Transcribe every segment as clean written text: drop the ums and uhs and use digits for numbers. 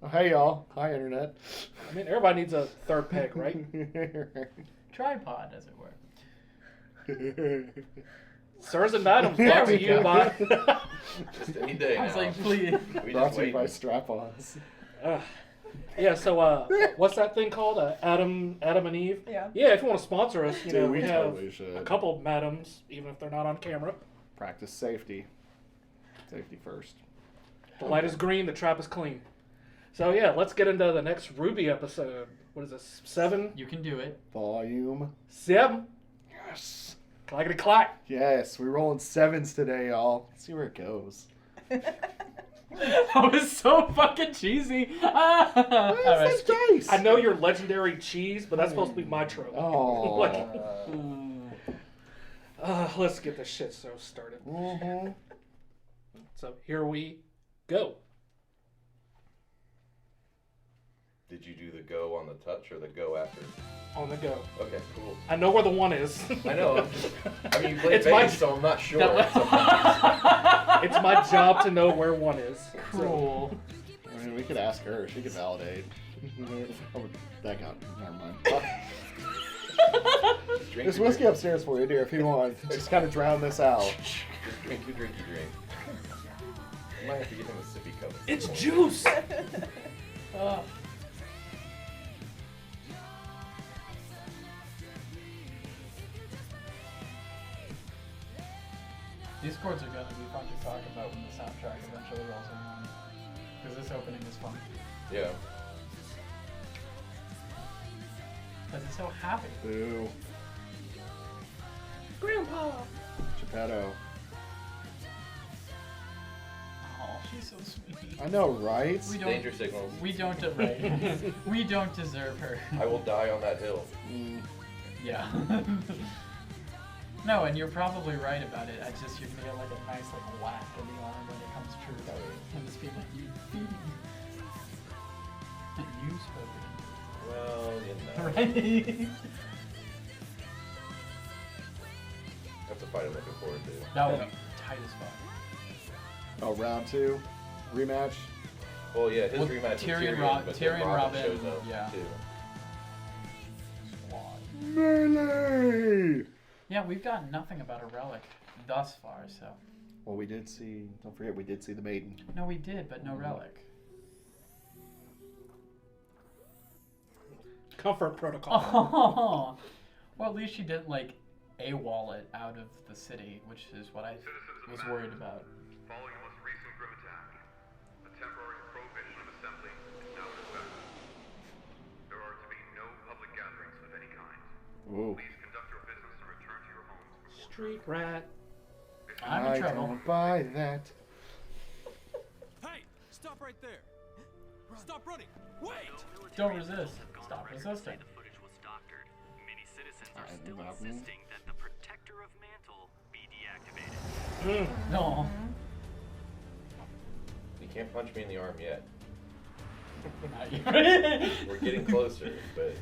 Oh, hey, y'all. Hi, Internet. I mean, everybody needs a third peg, right? Tripod, as it were. Sirs and madams, brought to you by... Just any day I was now. like, please. We Brought just to you wait. by strap-ons. Yeah, so what's that thing called? Adam and Eve? Yeah. Yeah, if you want to sponsor us, Dude, we we have totally should. a couple madams, even if they're not on camera. Practice safety. Safety first. The light is green, the trap is clean. So yeah, let's get into the next RWBY episode. What is this? 7? You can do it. Volume. 7? Yes. Clackety clack. Yes, we're rolling 7s today, y'all. Let's see where it goes. That was so fucking cheesy. Where's this dice? I know you're legendary cheese, but that's supposed to be my trope. Oh. Let's get this shit started. Mm-hmm. So here we go. Did you do the go on the touch or the go after? On the go. Okay, cool. I know where the 1 is. I know. I mean, you play It's my- bass, so I'm not sure. It's my job to know where 1 is. Cool. I mean, we could ask her. She could validate. Oh, that got... Never mind. Drink There's your whiskey upstairs for you, dear, if you want. Just kind of drown this out. Just drink your drink. You might have to get him a sippy cup. It's juice! These chords are going to be fun to talk about when the soundtrack eventually rolls around. Because this opening is fun. Yeah. Because it's so happy. Boo. Grandpa! Geppetto. Oh, she's so sweet. I know, right? We Danger signals. We don't, right. We don't deserve her. I will die on that hill. Mm. Yeah. No, and you're probably right about it. You're gonna get like a nice like whack in the arm when it comes true. And just be like, you you Well, spoken. Right? That's a fight I'm looking forward to. That would be tight as fuck. Oh, round 2? Rematch? Well, yeah, his Well, rematch with Tyrion Tyrion, but then Tyrion, Robin Robin, shows up yeah. too. Melee! Yeah, we've got nothing about a relic thus far, so. Well, we did see... Don't forget, we did see the maiden. No, we did, but no relic. Comfort protocol. Oh, well, at least she didn't like AWOL it out of the city, which is what I was worried about. Following a most recent grim attack, a temporary prohibition of assembly is now in effect. There are to be no public gatherings of any kind. Ooh. Please conduct your business and return to your homes before Street rat. I'm in trouble. don't buy that. Hey! Stop right there! Stop running! Wait! Don't resist. Stop resisting. The footage was doctored. Many citizens are I still love insisting that the Protector of Mantle be deactivated. No. You can't punch me in the arm yet. Not you. We're getting closer, but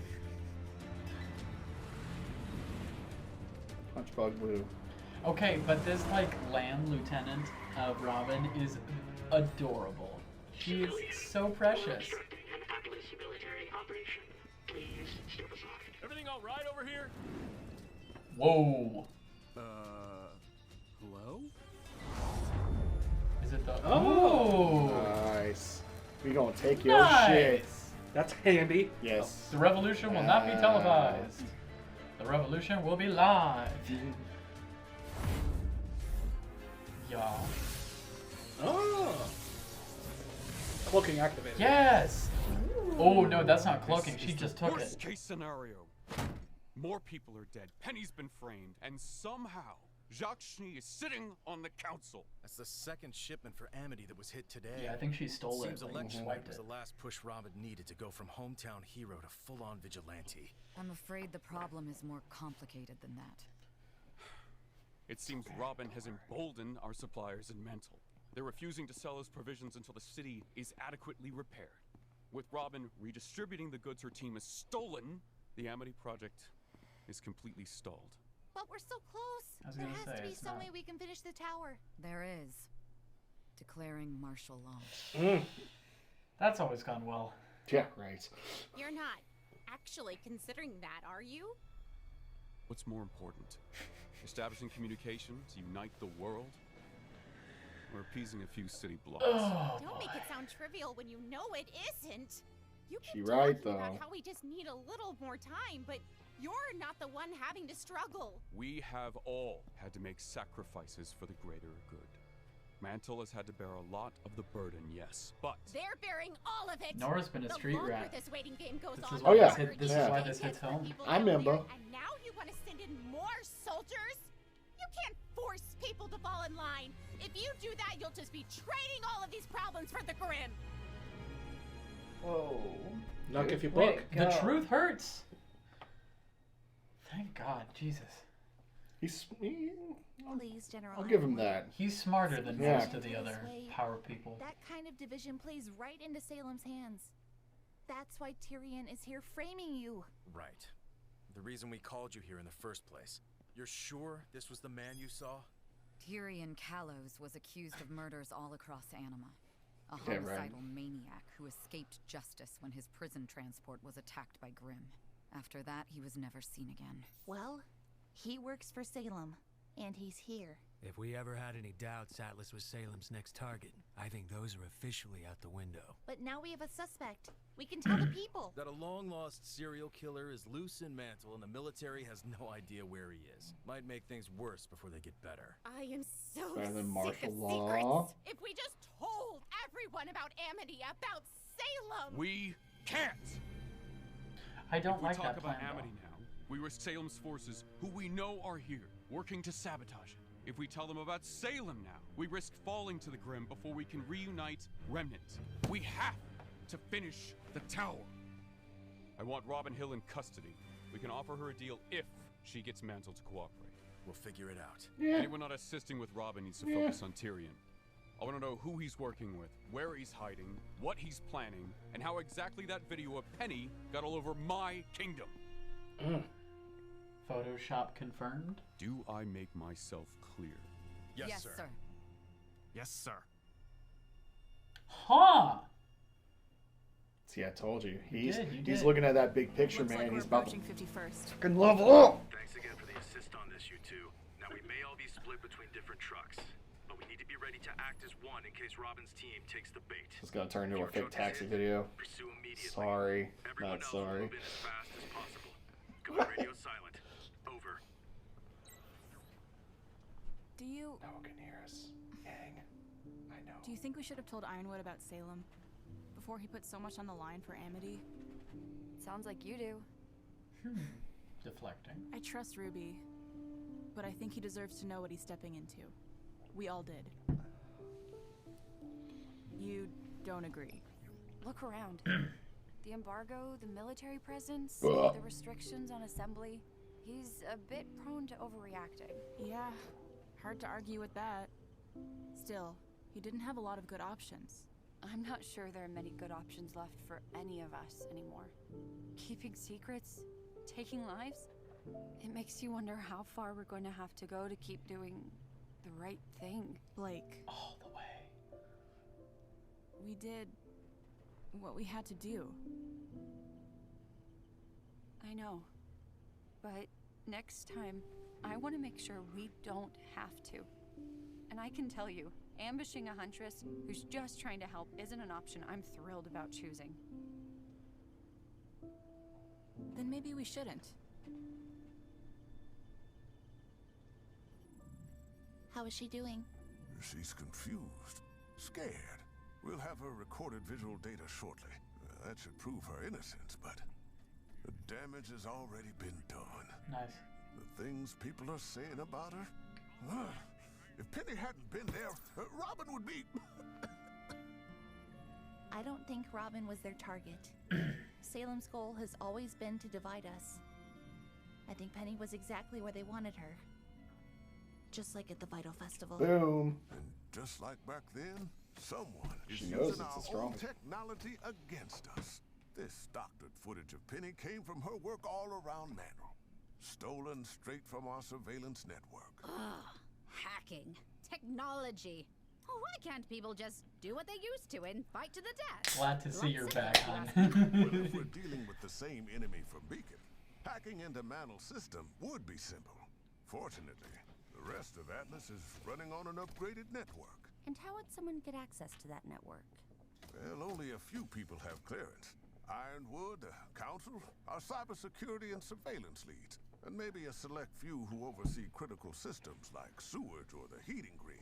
Punch bug blue. Okay, but this like land lieutenant of Robin is adorable. She is so precious. Everything all right over here? Whoa. Hello? Is it the? Oh. Nice. We gonna take your Nice. shit. That's handy. Yes. The revolution will not be televised. The revolution will be live. Yeah. Oh. Cloaking activated. Yes. Oh no, that's not cloaking. She just took Worst it. case scenario. More people are dead. Penny's been framed, and somehow Jacques Schnee is sitting on the council. That's the second shipment for Amity that was hit today. Yeah, I think she stole it. Seems Like, election swiped was it. the last push Robin needed to go from hometown hero to full-on vigilante. I'm afraid the problem is more complicated than that. It seems Robin has emboldened our suppliers in Mental. They're refusing to sell us provisions until the city is adequately repaired. With Robin redistributing the goods her team has stolen, the Amity project is completely stalled. But we're so close. I was There gonna has say, to be it's some not. way we can finish the tower. There is. Declaring martial law. That's always gone well. Yeah, right. You're not actually considering that, are you? What's more important? Establishing communication to unite the world? Or appeasing a few city blocks? Don't make it sound trivial when you know it isn't. You She keep right, talking about though. how we just need a little more time, but you're not the one having to struggle. We have all had to make sacrifices for the greater good. Mantle has had to bear a lot of the burden, yes, but They're bearing all of it. Nora's been a The street longer rat. this waiting game goes This on, is why the this harder hit- this it is why is this hits for home. people I to remember. clear, and now you want to send in more soldiers? You can't force people to fall in line. If you do that, you'll just be trading all of these problems for the Grim. Whoa. Knock if you Wait, book. the truth hurts. Thank God, Jesus. Please, General. I'll give him that. He's smarter than Yeah. most of the other power people. That kind of division plays right into Salem's hands. That's why Tyrion is here framing you. Right. The reason we called you here in the first place. You're sure this was the man you saw? Tyrion Callows was accused of murders all across Anima. A Yeah, right. homicidal maniac who escaped justice when his prison transport was attacked by Grim. After that, he was never seen again. Well, he works for Salem, and he's here. If we ever had any doubts Atlas was Salem's next target, I think those are officially out the window. But now we have a suspect. We can tell the people. That a long-lost serial killer is loose in Mantle and the military has no idea where he is. Might make things worse before they get better. I am so Better than sick martial of law. secrets. If we just told everyone about Amity, about Salem. we can't! I don't If we like talk that about plan, Amity now, we risk Salem's forces, who we know are here, working to sabotage it. If we tell them about Salem now, we risk falling to the Grim before we can reunite Remnant. We have to finish the tower. I want Robin Hill in custody. We can offer her a deal if she gets Mantle to cooperate. We'll figure it out. Anyone not assisting with Robin needs to focus on Tyrion. I want to know who he's working with, where he's hiding, what he's planning, and how exactly that video of Penny got all over my kingdom. Photoshop confirmed. Do I make myself clear? Yes, sir. Yes, sir. Huh! See, I told you. You He's did. looking at that big picture, Looks man. like we're He's about to approaching 51st. fucking level up. Thanks again for the assist on this, you two. Now, we may all be split between different trucks, but we need to be ready to act as one in case Robin's team takes the bait. It's gonna turn into a Your fake truck is taxi in. video. Pursue immediately. Sorry, Everyone not else sorry. move in as fast as possible. Go radio silent. Over. Do you No one can hear us. Yang. I know. Do you think we should have told Ironwood about Salem before he put so much on the line for Amity? Sounds like you do. Deflecting. I trust Ruby, but I think he deserves to know what he's stepping into. We all did. You don't agree? Look around. The embargo, the military presence, Ugh. the restrictions on assembly. He's a bit prone to overreacting. Yeah, hard to argue with that. Still, he didn't have a lot of good options. I'm not sure there are many good options left for any of us anymore. Keeping secrets, taking lives, it makes you wonder how far we're going to have to go to keep doing the right thing. Blake, All the way. we did what we had to do. I know. But next time, I want to make sure we don't have to. And I can tell you, ambushing a huntress who's just trying to help isn't an option I'm thrilled about choosing. Then maybe we shouldn't. How is she doing? She's confused, scared. We'll have her recorded visual data shortly. That should prove her innocence, but the damage has already been done. Nice. The things people are saying about her? Ugh. If Penny hadn't been there, Robin would be... I don't think Robin was their target. Salem's goal has always been to divide us. I think Penny was exactly where they wanted her. Just like at the Vital Festival. Boom. And just like back then, someone is She knows using it's our the strong. own technology against us. This doctored footage of Penny came from her work all around Manor. Stolen straight from our surveillance network. Ugh, hacking. Technology. Why can't people just do what they used to and fight to the death? Glad to see you're back, hon. Well, if we're dealing with the same enemy from Beacon, hacking into Mantle's system would be simple. Fortunately, the rest of Atlas is running on an upgraded network. And how would someone get access to that network? Well, only a few people have clearance. Ironwood, the Council, our cybersecurity and surveillance leads, and maybe a select few who oversee critical systems like sewage or the heating grid.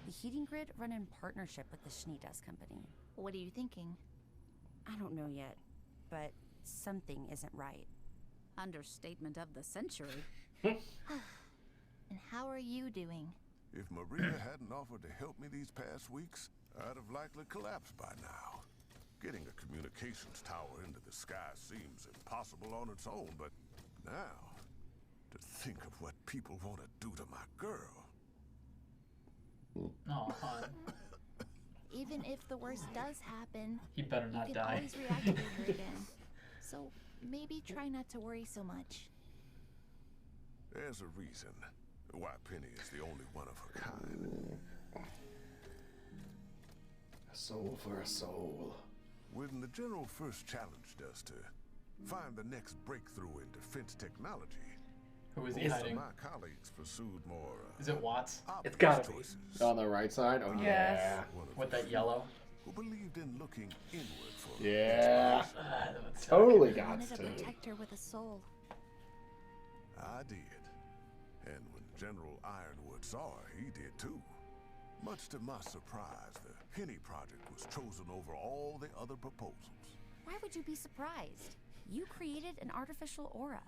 The heating grid run in partnership with the Schneedas company. What are you thinking? I don't know yet, but something isn't right. Understatement of the century. And how are you doing? If Maria hadn't offered to help me these past weeks, I'd have likely collapsed by now. Getting a communications tower into the sky seems impossible on its own, but now, to think of what people want to do to my girl. Oh, hon. Even if the worst does happen, He better not you can die. always reactivate her again. So maybe try not to worry so much. There's a reason why Penny is the only one of her kind. A soul for a soul. When the general first challenged us to find the next breakthrough in defense technology, Who is he most hiding? of my colleagues pursued more Is it Watts? It's gotta be. choices. On the right side? Oh, yeah. One of With the that few yellow? Who believed in looking inward for Yeah. That would suck. Totally I got wanted to to. protect her with a soul. I did. And when General Ironwood saw her, he did too. Much to my surprise, the Penny Project was chosen over all the other proposals. Why would you be surprised? You created an artificial aura.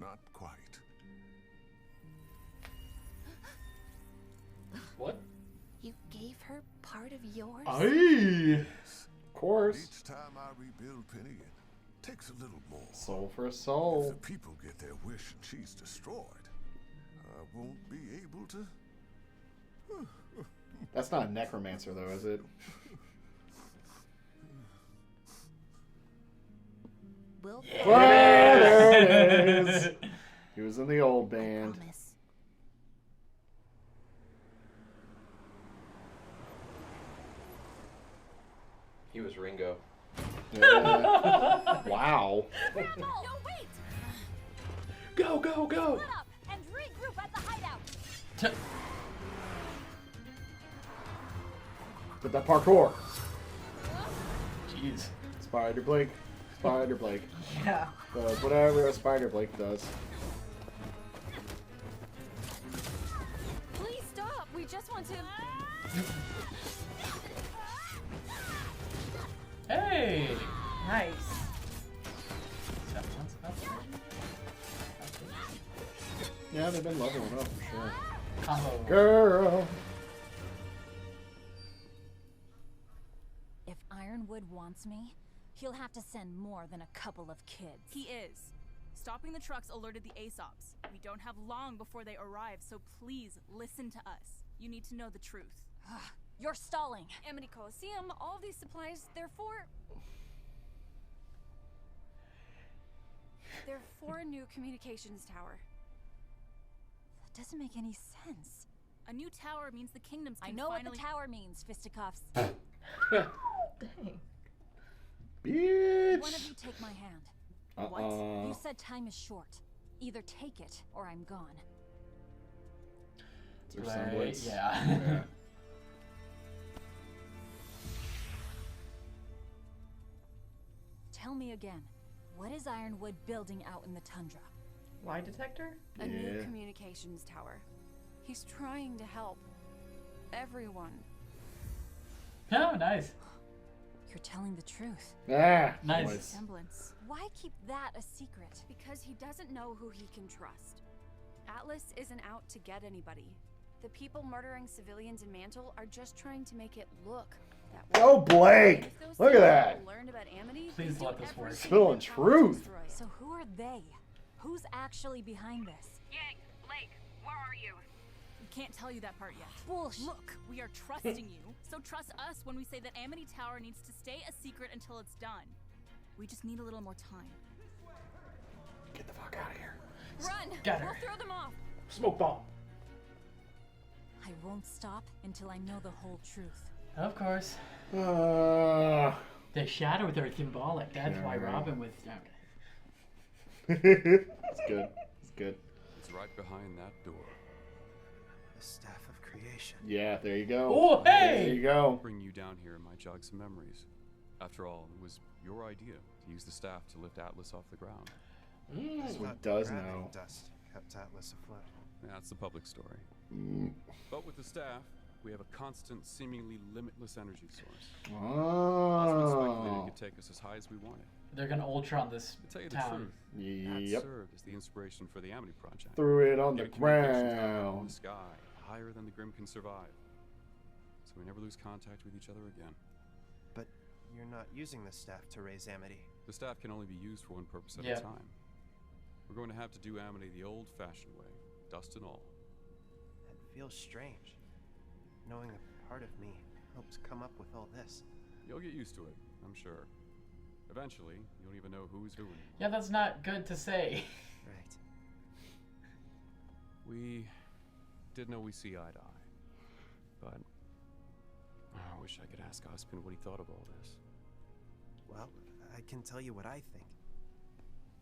Not quite. What? You gave her part of yours? Aye. Of course. Each time I rebuild Penny, it takes a little more. Soul for a If soul. the people get their wish and she's destroyed, I won't be able to. That's not a necromancer, though, is it? We'll There it is. He was in the old band. promise. He was Ringo. Yeah. Wow. No, wait! Go, go, go! Split up and regroup at the hideout. With that parkour. Jeez. Spider Blake. Spider Blake. Yeah. Does whatever a Spider Blake does. Please stop. We just want to. Hey! Nice. Yeah, they've been leveling up for sure. Combo. Girl. If Ironwood wants me, he'll have to send more than a couple of kids. He is. Stopping the trucks alerted the ASOPs. We don't have long before they arrive, so please listen to us. You need to know the truth. You're stalling. Amity Coliseum, all of these supplies, they're for a new communications tower. That doesn't make any sense. A new tower means the kingdoms I can know finally... what the tower means, fisticuffs. Dang. Bitch. One of you take my hand. What? You said time is short. Either take it or I'm gone. It's their Right, semblance. yeah. Tell me again, what is Ironwood building out in the tundra? Lie detector? A new communications tower. He's trying to help everyone. Oh, nice. You're telling the truth. Ah, Nice. boys. Semblance. Why keep that a secret? Because he doesn't know who he can trust. Atlas isn't out to get anybody. The people murdering civilians in Mantle are just trying to make it look that way. Oh, Blake! If those Look at same that. people learned about Amity, Please they'd let do this work. everything Spilling in their power to truth. destroy it. So who are they? Who's actually behind this? Yang, Blake, where are you? We can't tell you that part yet. Bullshit. Look, we are trusting you, so trust us when we say that Amity Tower needs to stay a secret until it's done. We just need a little more time. Get the fuck out of here. Run! Got We'll her. throw them off. Smoke bomb. I won't stop until I know the whole truth. Of course. The shadow with her symbolic. That's why Robin was. It's good. It's good. It's right behind that door. The staff of creation. Yeah, there you go. Oh, hey! There you go. Bring you down here might jog some memories. After all, it was your idea to use the staff to lift Atlas off the ground. So he does gravity know. Dust kept Atlas afloat. That's the public story. But with the staff, we have a constant, seemingly limitless energy source. Osmond speculated it could take us as high as we wanted. They're gonna Ultron this To tell you the town. truth, that Yep. served as the inspiration for the Amity project. Threw it on the Get a communications tower in ground. the sky, higher than the Grim can survive. So we never lose contact with each other again. But you're not using the staff to raise Amity. The staff can only be used for one purpose at Yeah. a time. We're going to have to do Amity the old-fashioned way, dust and all. It feels strange, knowing a part of me helps come up with all this. You'll get used to it, I'm sure. Eventually, you don't even know who's who anymore. Yeah, that's not good to say. Right. We did know we see eye to eye. But I wish I could ask Osmond what he thought of all this. Well, I can tell you what I think.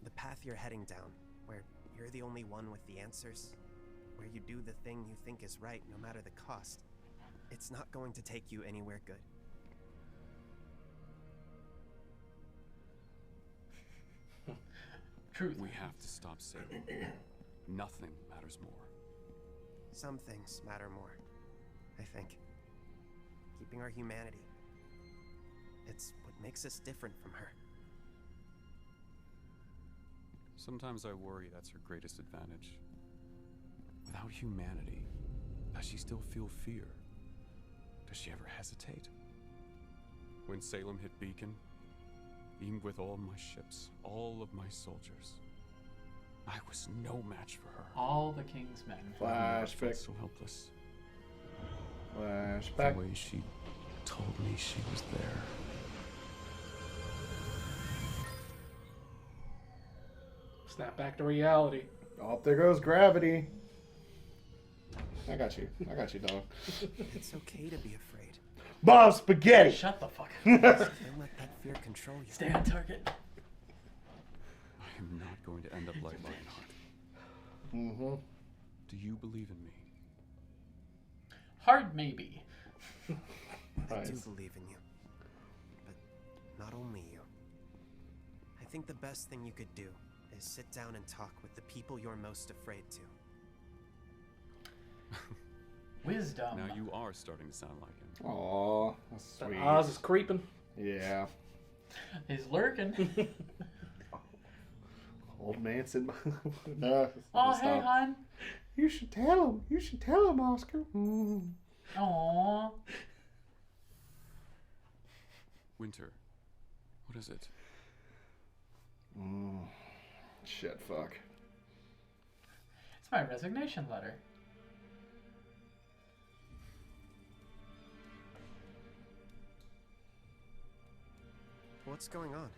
The path you're heading down, where you're the only one with the answers, where you do the thing you think is right no matter the cost, it's not going to take you anywhere good. Truth. We have to stop Salem. Nothing matters more. Some things matter more, I think. Keeping our humanity. It's what makes us different from her. Sometimes I worry that's her greatest advantage. Without humanity, does she still feel fear? Does she ever hesitate? When Salem hit Beacon, even with all my ships, all of my soldiers, I was no match for her. All the King's men. I felt Flashback. so helpless. Flashback. The way she told me she was there. Snap back to reality. Oh, there goes gravity. I got you. I got you, dog. It's okay to be afraid. Bob Spaghetti. Shut the fuck Don't let that fear control you. Stay on target. I am not going to end up like Lionheart. Mm-hmm. Do you believe in me? Hard maybe. I do believe in you. But not only you. I think the best thing you could do is sit down and talk with the people you're most afraid to. Wisdom. Now you are starting to sound like him. Aw, that's The sweet. Oz is creeping. Yeah. He's lurking. Old man said, no. Oh, stop. hey, hon. You should tell him. You should tell him, Oscar. Aww. Winter. What is it? Shit, fuck. It's my resignation letter. What's going on?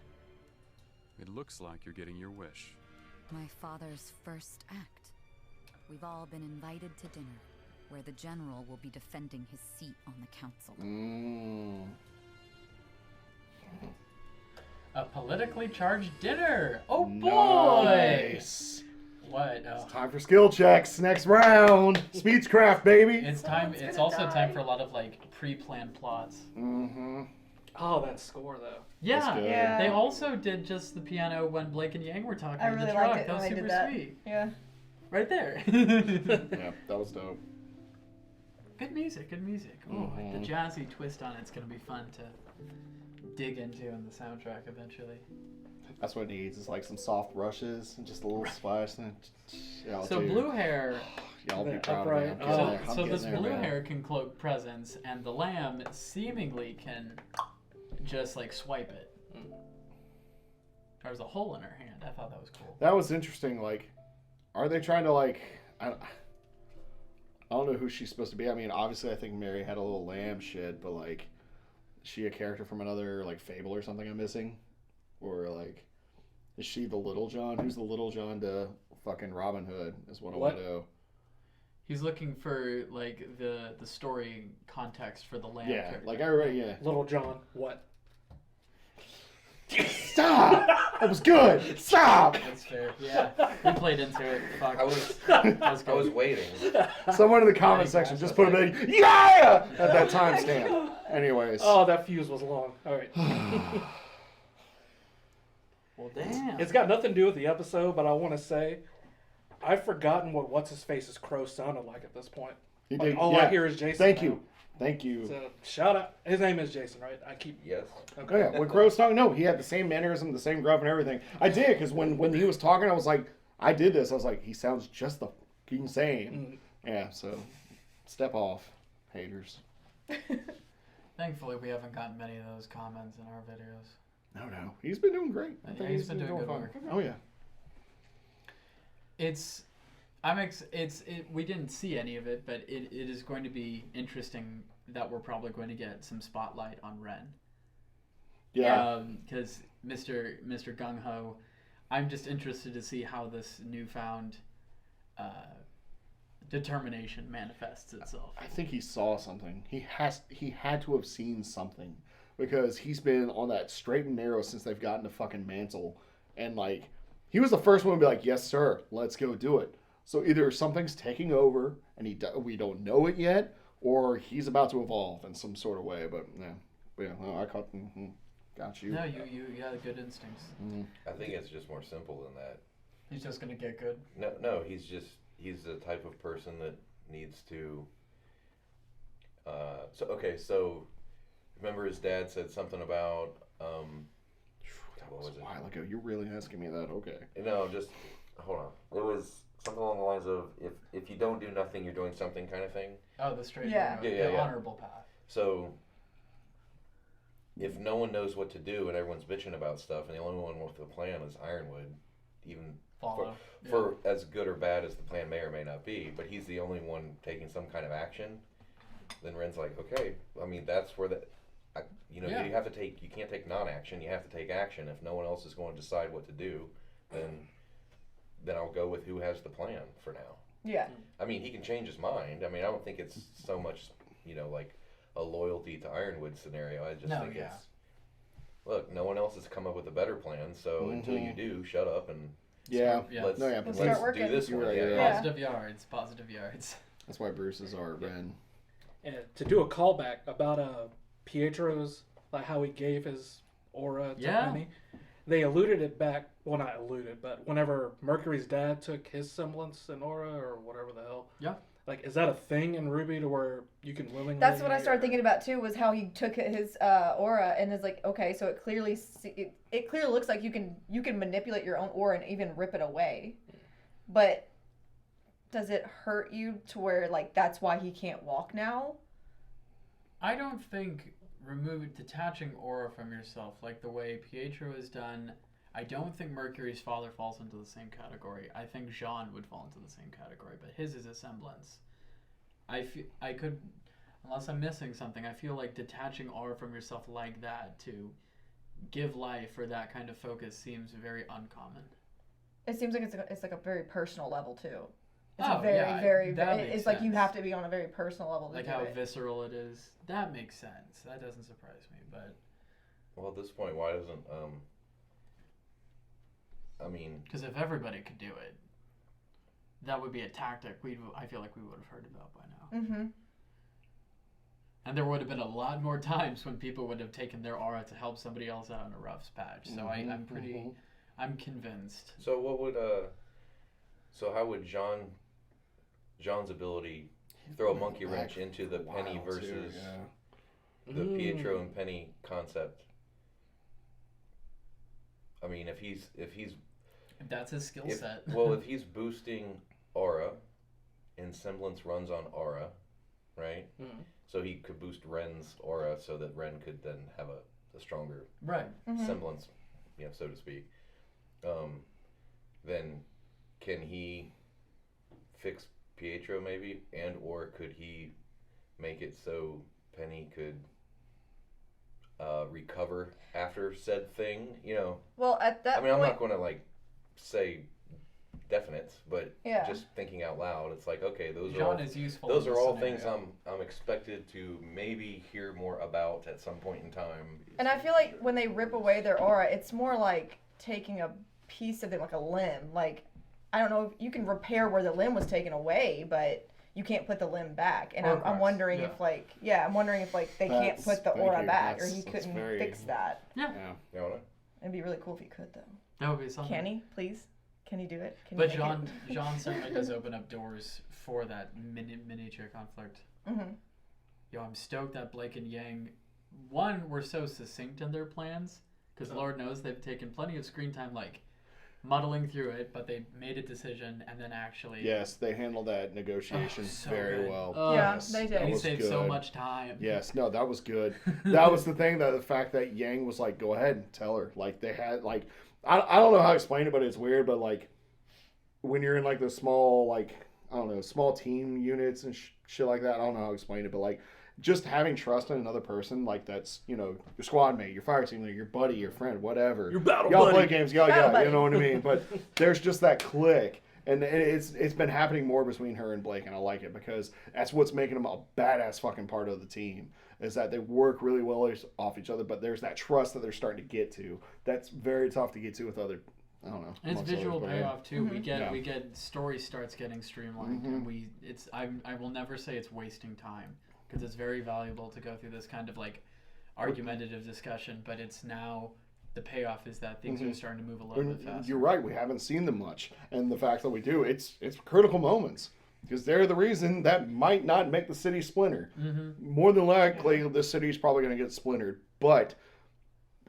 It looks like you're getting your wish. My father's first act. We've all been invited to dinner, where the general will be defending his seat on the council. A politically charged dinner. Oh boy! Nice. What? Oh. It's time for skill checks. Next round. Speechcraft, baby. It's time. It's also time for a lot of like pre-planned plots. Mm-hmm. Oh, that score though. Yeah. good. Yeah. They also did just the piano when Blake and Yang were talking I in really the truck. liked it That was when they super did that. sweet. Yeah. Right there. Yeah, that was dope. Good music. Good music. Oh, the jazzy twist on it's gonna be fun to dig into in the soundtrack eventually. That's what it needs. Is like some soft rushes and just a little splash. And y'all So do. blue hair. Y'all be The proud of me. I'm upright- getting there. I'm So getting this there, blue man. hair can cloak presence, and the lamb seemingly can just like swipe it. There's a hole in her hand. I thought that was cool. That was interesting. Like, are they trying to like? I don't know who she's supposed to be. I mean, obviously, I think Mary had a little lamb shit, but like, is she a character from another like fable or something I'm missing, or like, is she the Little John? Who's the Little John to fucking Robin Hood? Is what I want to know. He's looking for like the story context for the lamb. Yeah, character. like I read. Yeah. Little John, what? Stop! That was good. Stop. That's fair. Yeah, we played into it. Fuck. I was waiting. Someone in the comment section just put a big yeah at that timestamp. Anyways. Oh, that fuse was long. All right. Well, damn. It's got nothing to do with the episode, but I want to say, I've forgotten what what's-his-face's crow sounded like at this point. You Like, did- all yeah. I hear is Jason. Thank now. you. Thank you. So, shout out. His name is Jason, right? I keep... Yes. Oh, yeah, when Crow's talking, no, he had the same mannerism, the same gruff and everything. I did, because when he was talking, I was like, I did this. I was like, he sounds just the fucking same. Yeah, so step off, haters. Thankfully, we haven't gotten many of those comments in our videos. No. He's been doing great. I Yeah, think he's been doing good fine. work. Oh, yeah. We didn't see any of it, but it is going to be interesting that we're probably going to get some spotlight on Ren. Yeah. Because Mr. Gung Ho, I'm just interested to see how this newfound determination manifests itself. I think he saw something. He had to have seen something, because he's been on that straight and narrow since they've gotten to fucking Mantle, and like he was the first one to be like, "Yes, sir, let's go do it." So either something's taking over and we don't know it yet, or he's about to evolve in some sort of way. But I caught. Got you. No, you got good instincts. I think it's just more simple than that. He's just gonna get good. No, he's the type of person that needs to. So remember his dad said something about that was a while ago. You're really asking me that? Okay. No, just hold on. It was something along the lines of if you don't do nothing, you're doing something, kind of thing. Oh, the straight, the honorable path. So if no one knows what to do and everyone's bitching about stuff, and the only one with a plan is Ironwood, even for as good or bad as the plan may or may not be, but he's the only one taking some kind of action, then Ren's like, okay, I mean, that's where you have to take, you can't take non-action, you have to take action. If no one else is going to decide what to do, then I'll go with who has the plan for now. Yeah. I mean, he can change his mind. I mean, I don't think it's so much, like a loyalty to Ironwood scenario. I just think it's, look, no one else has come up with a better plan, so until you do, shut up and let's do this one. Positive yards. That's why Bruce's are Ren. And to do a callback about Pietro's, like how he gave his aura to Penny, they alluded it back. Well, not alluded, but whenever Mercury's dad took his semblance and aura or whatever the hell. Yeah. Like, is that a thing in RWBY to where you can willingly? That's what I started thinking about too. Was how he took his aura and is like, okay, so it clearly looks like you can manipulate your own aura and even rip it away, but does it hurt you to where like that's why he can't walk now? I don't think detaching aura from yourself like the way Pietro has done. I don't think Mercury's father falls into the same category. I think Jean would fall into the same category, but his is a semblance. I could, unless I'm missing something, I feel like detaching aura from yourself like that to give life or that kind of focus seems very uncommon. It seems like it's like a very personal level too. It's it's like you have to be on a very personal level to like do how it. visceral it is. That makes sense. That doesn't surprise me, but well, at this point, why doesn't I mean, because if everybody could do it, that would be a tactic I feel like we would have heard about by now. Mm-hmm. And there would have been a lot more times when people would have taken their aura to help somebody else out in a rough patch. So I'm convinced. So what would so how would Jean's ability throw a monkey wrench into the Penny versus the Pietro and Penny concept? I mean, if that's his skill set. Well, if he's boosting aura, and semblance runs on aura, right? Mm-hmm. So he could boost Ren's aura so that Ren could then have a stronger semblance, so to speak. Then can he fix Pietro maybe, and or could he make it so Penny could recover after said thing? Well, at that I'm not going to like say definite, but Yeah. just thinking out loud, it's like, okay, those Jean are all, is useful those in are this all scenario. things I'm expected to maybe hear more about at some point in time. And I feel like when they rip away their aura, it's more like taking a piece of them, like a limb. Like, I don't know if you can repair where the limb was taken away, but you can't put the limb back. And I'm wondering if I'm wondering if like they can't put the aura back, or he couldn't fix that. Yeah. You know, It'd be really cool if he could, though. That would be something. Can he, please? Can he do it? Can But he make it? Jean certainly does open up doors for that miniature conflict. Mm-hmm. Yo, I'm stoked that Blake and Yang, one, were so succinct in their plans, because Lord knows they've taken plenty of screen time, like, muddling through it, but they made a decision and then actually... Yes, they handled that negotiation so very good. well. Yeah, yes, they did. He was saved good. so much time. Yes, no, that was good. That was the thing, that the fact that Yang was like, go ahead and tell her. Like, they had, like, I don't know how to explain it, but it's weird, but, like, when you're in, like, the small, like, I don't know, small team units and shit like that, I don't know how to explain it, but, like, just having trust in another person, like, that's, you know, your squad mate, your fire team leader, your buddy, your friend, whatever. Your battle y'all buddy. play games, y'all, Battle yeah, buddy. you know what I mean? But there's just that click. And it's been happening more between her and Blake, and I like it because that's what's making them a badass fucking part of the team, is that they work really well off each other, but there's that trust that they're starting to get to. That's very tough to get to with other, I don't know. And it's amongst visual others, but payoff too. Mm-hmm. We get story starts getting streamlined, and I will never say it's wasting time, because it's very valuable to go through this kind of like argumentative discussion, but it's now the payoff is that things are starting to move a little bit faster. You're right, we haven't seen them much, and the fact that we do, it's critical moments, because they're the reason that might not make the city splinter. More than likely, the city's probably going to get splintered, but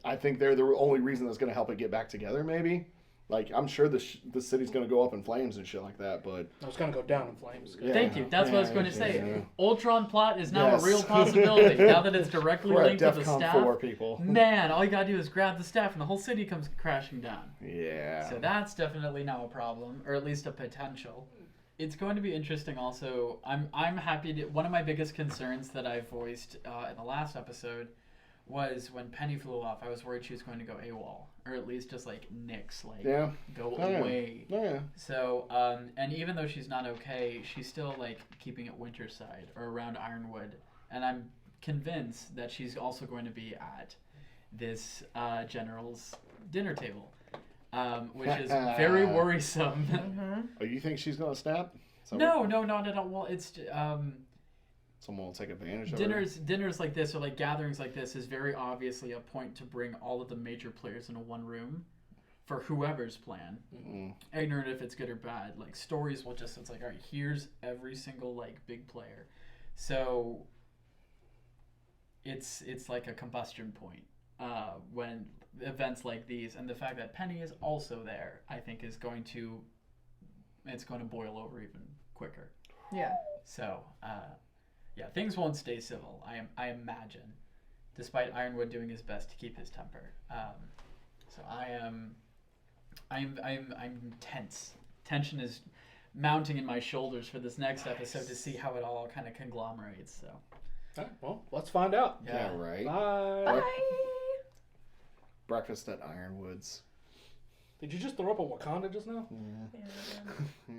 I think they're the only reason that's going to help it get back together, maybe. Like, I'm sure the city's going to go up in flames and shit like that, but... It's going to go down in flames. Yeah. Thank you. That's what I was going to say. Yeah. Ultron plot is now Yes. a real possibility. Now that it's directly We're at linked to the DEFCON staff. 4, people. Man, all you gotta do is grab the staff and the whole city comes crashing down. Yeah. So that's definitely now a problem, or at least a potential. It's going to be interesting also. I'm happy to... One of my biggest concerns that I voiced in the last episode was when Penny flew off. I was worried she was going to go AWOL, or at least just like nix, like go away. Yeah. So, and even though she's not okay, she's still like keeping it Winterside or around Ironwood, and I'm convinced that she's also going to be at this general's dinner table, which is very worrisome. Oh, you think she's gonna snap? No, not at all. Well, it's someone will take advantage of dinners like this, or like gatherings like this, is very obviously a point to bring all of the major players into one room for whoever's plan. Ignorant if it's good or bad. Like, stories will just, it's like, all right, here's every single like big player. So it's like a combustion point when events like these, and the fact that Penny is also there, I think is going to boil over even quicker. Yeah. So yeah, things won't stay civil, I imagine, despite Ironwood doing his best to keep his temper. So I'm tense. Tension is mounting in my shoulders for this next episode to see how it all kind of conglomerates. So, all right, well, let's find out. Yeah, right. Bye. Breakfast at Ironwoods. Did you just throw up a Wakanda just now? Yeah.